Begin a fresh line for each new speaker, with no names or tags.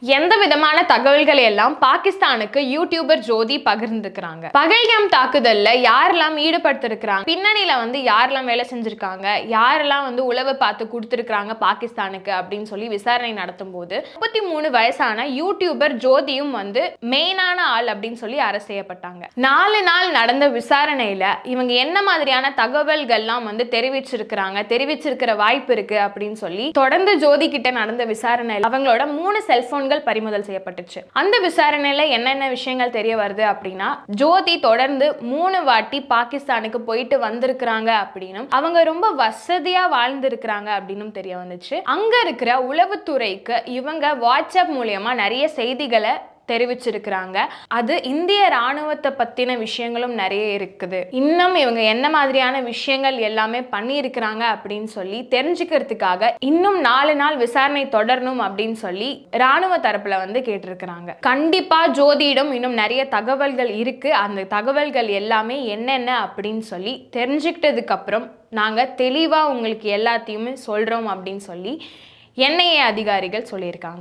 எந்த விதமான தகவல்களை எல்லாம் பாகிஸ்தானுக்கு யூடியூபர் ஜோதி பகிர்ந்துக்கிறாங்க. பகல்காம் தாக்குதல்ல யாரெல்லாம் ஈடுபடுத்திருக்கிறாங்க, பின்னணியில யாரெல்லாம் வேலை செஞ்சிருக்காங்க, யாரெல்லாம் உளவு பார்த்து கொடுத்திருக்காங்க பாகிஸ்தானுக்கு அப்படின்னு சொல்லி விசாரணை நடத்தும் போது 33 வயசான யூடியூபர் ஜோதியும் மெயினான ஆள் அப்படின்னு சொல்லி அரசு செய்யப்பட்டாங்க. 4 நாள் நடந்த விசாரணையில இவங்க என்ன மாதிரியான தகவல்கள்லாம் தெரிவிச்சிருக்கிற வாய்ப்பு இருக்கு அப்படின்னு சொல்லி தொடர்ந்து ஜோதி கிட்ட நடந்த விசாரணையில அவங்களோட 3 செல்போன் பறிமுதல் செய்யப்பட்டுச்சு. அந்த விசாரணையில என்னென்ன விஷயங்கள் தெரிய வருது அப்படின்னா, ஜோதி தொடர்ந்து 3 வாட்டி பாகிஸ்தானுக்கு போயிட்டு வந்திருக்கிறாங்க அப்படின்னும், அவங்க ரொம்ப வசதியா வாழ்ந்திருக்கிறாங்க அப்படின்னும் தெரிய வந்துச்சு. அங்க இருக்கிற உளவுத்துறைக்கு இவங்க வாட்ஸ்அப் மூலமா நிறைய செய்திகளை தெரிவிச்சிருக்கிறாங்க. அது இந்திய ராணுவத்தை பத்தின விஷயங்களும் நிறைய இருக்குது. இன்னும் இவங்க என்ன மாதிரியான விஷயங்கள் எல்லாமே பண்ணியிருக்கிறாங்க அப்படின்னு சொல்லி தெரிஞ்சுக்கிறதுக்காக இன்னும் 4 நாள் விசாரணை தொடரணும் அப்படின்னு சொல்லி ராணுவ தரப்புல கேட்டிருக்கிறாங்க. கண்டிப்பா ஜோதியிடம் இன்னும் நிறைய தகவல்கள் இருக்கு. அந்த தகவல்கள் எல்லாமே என்னென்ன அப்படின்னு சொல்லி தெரிஞ்சுக்கிட்டதுக்கு அப்புறம் நாங்க தெளிவா உங்களுக்கு எல்லாத்தையுமே சொல்றோம் அப்படின்னு சொல்லி NIA அதிகாரிகள் சொல்லியிருக்காங்க.